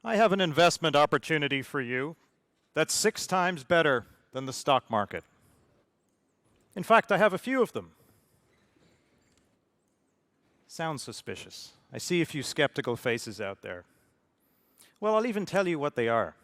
I have an investment opportunity for you that's 6 times better than the stock market. In fact, I have a few of them. Sounds suspicious. I see a few skeptical faces out there. Well, I'll even tell you what they are.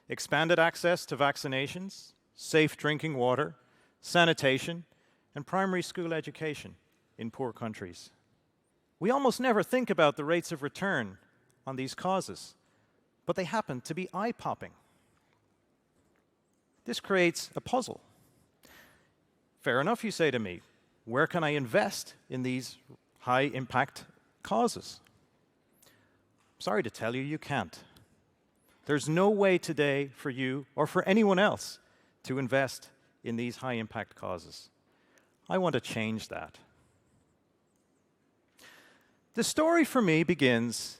Expanded access to vaccinations, safe drinking water, sanitation, and primary school education in poor countries. We almost never think about the rates of return on these causes, but they happen to be eye-popping. This creates a puzzle. Fair enough, you say to me, where can I invest in these high-impact causes? Sorry to tell you, you can't. There's no way today for you or for anyone else to invest in these high-impact causes. I want to change that. The story for me begins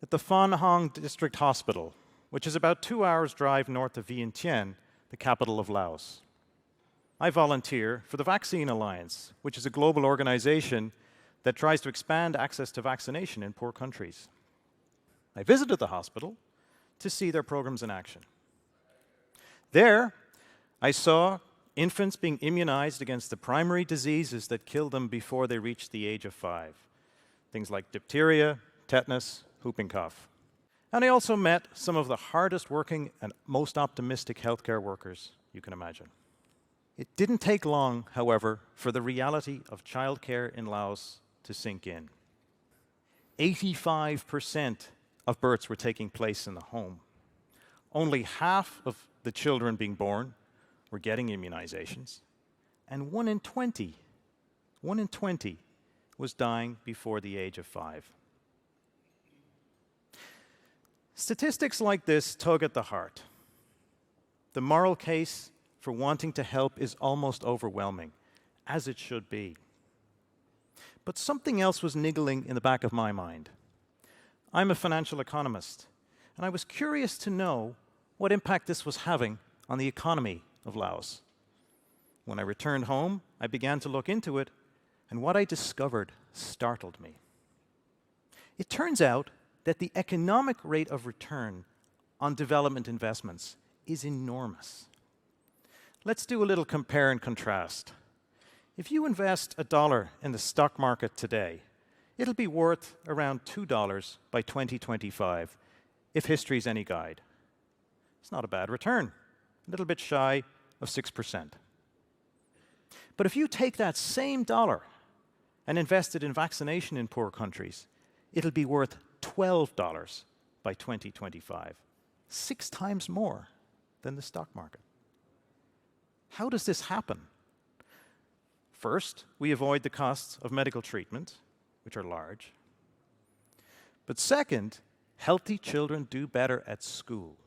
at the Phan Hong District Hospital, which is about 2 hours' drive north of Vientiane, the capital of Laos. I volunteer for the Vaccine Alliance, which is a global organization that tries to expand access to vaccination in poor countries. I visited the hospital to see their programs in action. There, I saw infants being immunized against the primary diseases that kill them before they reach the age of 5. Things like diphtheria, tetanus, whooping cough. And I also met some of the hardest working and most optimistic healthcare workers you can imagine. It didn't take long, however, for the reality of childcare in Laos to sink in. 85% of births were taking place in the home. Only half of the children being born were getting immunizations, and 1 in 20 was dying before the age of 5. Statistics like this tug at the heart. The moral case for wanting to help is almost overwhelming, as it should be. But something else was niggling in the back of my mind. I'm a financial economist, and I was curious to know what impact this was having on the economy of Laos. When I returned home, I began to look into it, and what I discovered startled me. It turns out that the economic rate of return on development investments is enormous. Let's do a little compare and contrast. If you invest $1 in the stock market today, it'll be worth around $2 by 2025, if history's any guide. It's not a bad return, a little bit shy of 6%. But if you take that same dollar and invest it in vaccination in poor countries, it'll be worth $12 by 2025, 6 times more than the stock market. How does this happen? First, we avoid the costs of medical treatment, which are large. But second, healthy children do better at school.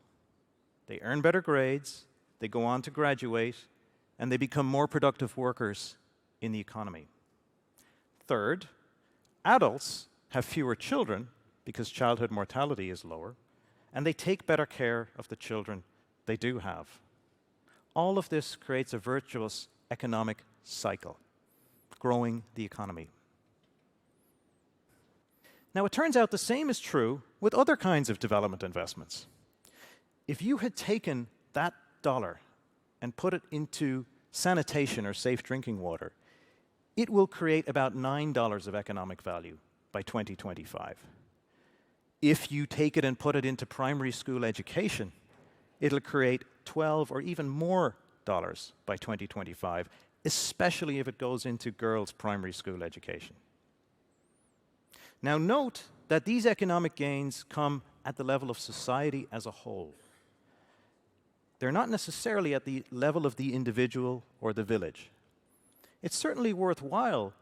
They earn better grades, they go on to graduate, and they become more productive workers in the economy. Third, adults have fewer children because childhood mortality is lower, and they take better care of the children they do have. All of this creates a virtuous economic cycle, growing the economy. Now, it turns out the same is true with other kinds of development investments. If you had taken that dollar and put it into sanitation or safe drinking water, it will create about $9 of economic value by 2025. If you take it and put it into primary school education, it'll create 12 or even more dollars by 2025, especially if it goes into girls' primary school education. Now note that these economic gains come at the level of society as a whole. They're not necessarily at the level of the individual or the village. It's certainly worthwhile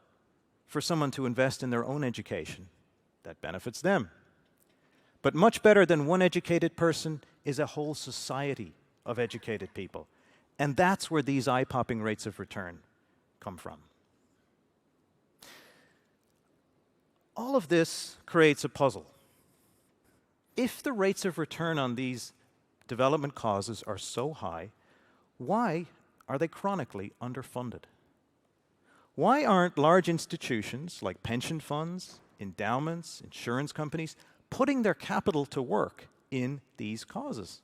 for someone to invest in their own education. That benefits them. But much better than one educated person is a whole society of educated people. And that's where these eye-popping rates of return come from. All of this creates a puzzle. If the rates of return on these development causes are so high, why are they chronically underfunded? Why aren't large institutions like pension funds, endowments, insurance companies putting their capital to work in these causes.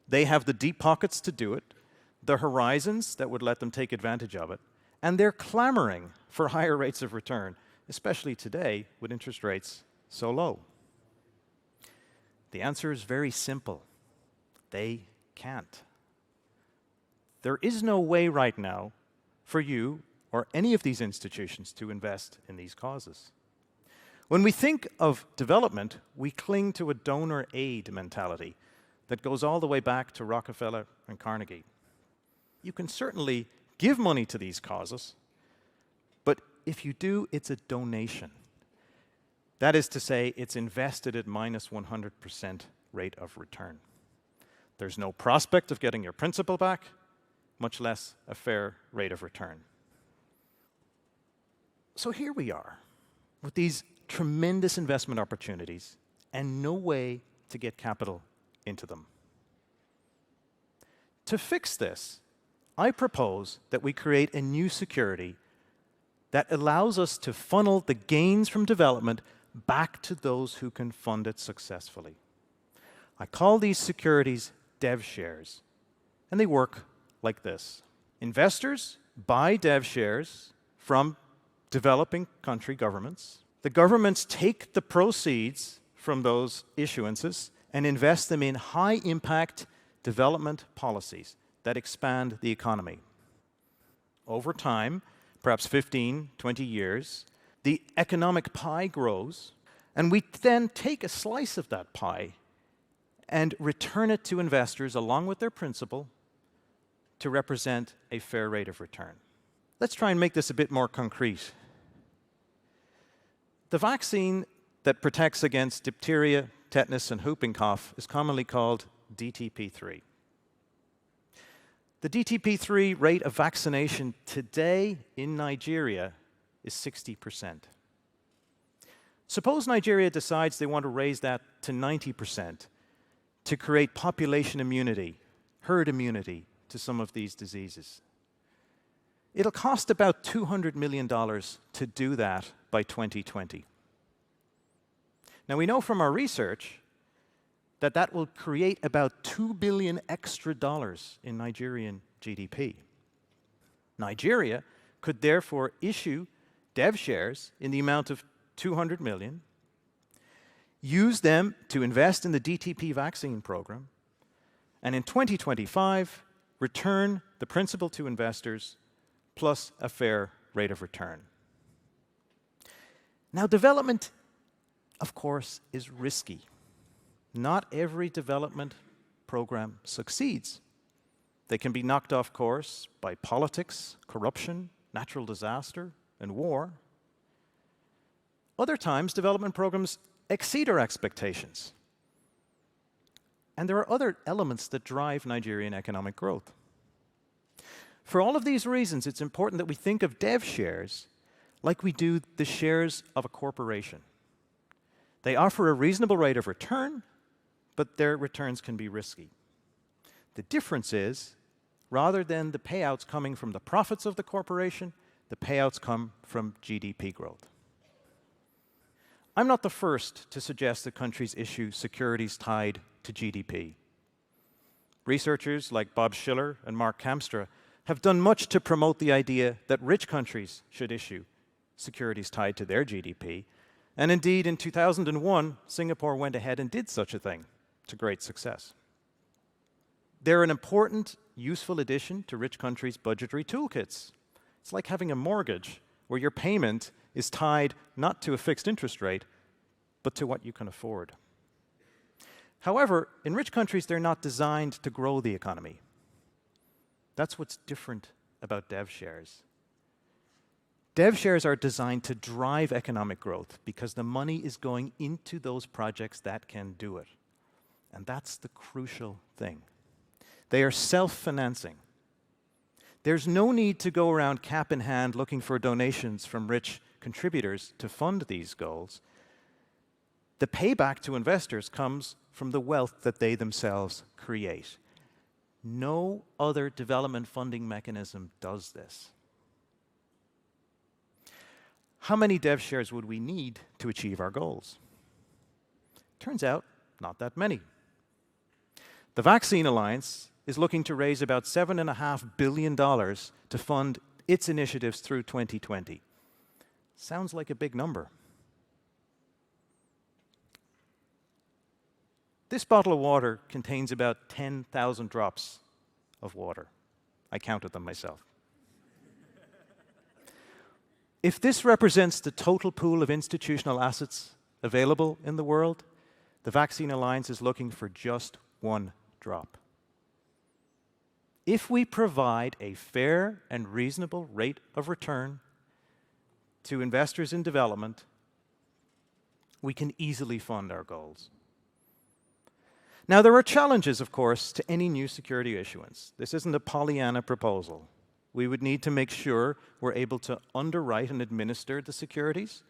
They have the deep pockets to do it, the horizons that would let them take advantage of it, and they're clamoring for higher rates of return, especially today with interest rates so low. The answer is very simple. They can't. There is no way right now for you or any of these institutions to invest in these causes. When we think of development, we cling to a donor aid mentality that goes all the way back to Rockefeller and Carnegie. You can certainly give money to these causes, but if you do, it's a donation. That is to say, it's invested at minus 100% rate of return. There's no prospect of getting your principal back, much less a fair rate of return. So here we are, with these tremendous investment opportunities and no way to get capital into them. To fix this, I propose that we create a new security that allows us to funnel the gains from development back to those who can fund it successfully. I call these securities dev shares, and they work like this. Investors buy dev shares from developing country governments. The governments take the proceeds from those issuances and invest them in high-impact development policies that expand the economy. Over time, perhaps 15, 20 years, the economic pie grows, and we then take a slice of that pie and return it to investors along with their principal to represent a fair rate of return. Let's try and make this a bit more concrete. The vaccine that protects against diphtheria, tetanus, and whooping cough is commonly called DTP3. The DTP3 rate of vaccination today in Nigeria is 60%. Suppose Nigeria decides they want to raise that to 90% to create population immunity, herd immunity to some of these diseases. It'll cost about $200 million to do that by 2020. Now, we know from our research that that will create about $2 billion extra in Nigerian GDP. Nigeria could therefore issue dev shares in the amount of 200 million, use them to invest in the DTP vaccine program, and in 2025, return the principal to investors plus a fair rate of return. Now, development, of course, is risky. Not every development program succeeds. They can be knocked off course by politics, corruption, natural disaster, and war. Other times, development programs exceed our expectations. And there are other elements that drive Nigerian economic growth. For all of these reasons, it's important that we think of dev shares like we do the shares of a corporation. They offer a reasonable rate of return, but their returns can be risky. The difference is, rather than the payouts coming from the profits of the corporation, the payouts come from GDP growth. I'm not the first to suggest that countries issue securities tied to GDP. Researchers like Bob Schiller and Mark Kamstra have done much to promote the idea that rich countries should issue securities tied to their GDP. And indeed, in 2001, Singapore went ahead and did such a thing to great success. They're an important, useful addition to rich countries' budgetary toolkits. It's like having a mortgage where your payment is tied not to a fixed interest rate, but to what you can afford. However, in rich countries, they're not designed to grow the economy. That's what's different about dev shares. Dev shares are designed to drive economic growth because the money is going into those projects that can do it. And that's the crucial thing. They are self-financing. There's no need to go around cap in hand looking for donations from rich contributors to fund these goals. The payback to investors comes from the wealth that they themselves create. No other development funding mechanism does this. How many dev shares would we need to achieve our goals? Turns out, not that many. The Vaccine Alliance is looking to raise about $7.5 billion to fund its initiatives through 2020. Sounds like a big number. This bottle of water contains about 10,000 drops of water. I counted them myself. If this represents the total pool of institutional assets available in the world, the Vaccine Alliance is looking for just one drop. If we provide a fair and reasonable rate of return to investors in development, we can easily fund our goals. Now, there are challenges, of course, to any new security issuance. This isn't a Pollyanna proposal. We would need to make sure we're able to underwrite and administer the securities.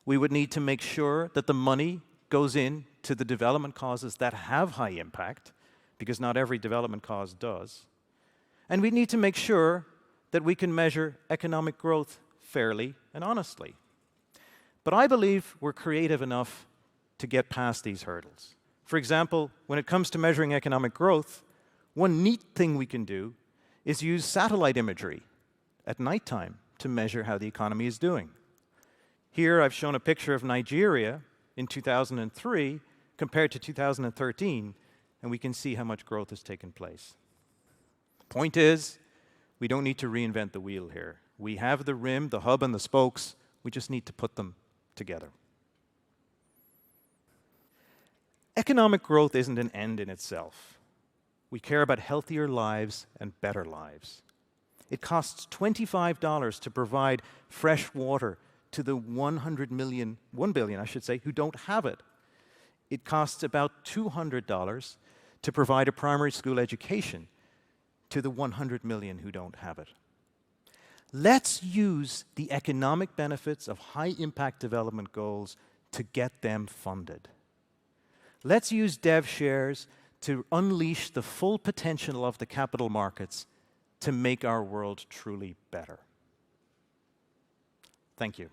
We would need to make sure that the money goes in to the development causes that have high impact, because not every development cause does. And we need to make sure that we can measure economic growth fairly and honestly. But I believe we're creative enough to get past these hurdles. For example, when it comes to measuring economic growth, one neat thing we can do is use satellite imagery at nighttime to measure how the economy is doing. Here I've shown a picture of Nigeria in 2003 compared to 2013, and we can see how much growth has taken place. Point is, we don't need to reinvent the wheel here. We have the rim, the hub, and the spokes. We just need to put them together. Economic growth isn't an end in itself. We care about healthier lives and better lives. It costs $25 to provide fresh water to the 1 billion, who don't have it. It costs about $200 to provide a primary school education to the 100 million who don't have it. Let's use the economic benefits of high-impact development goals to get them funded. Let's use dev shares to unleash the full potential of the capital markets to make our world truly better. Thank you.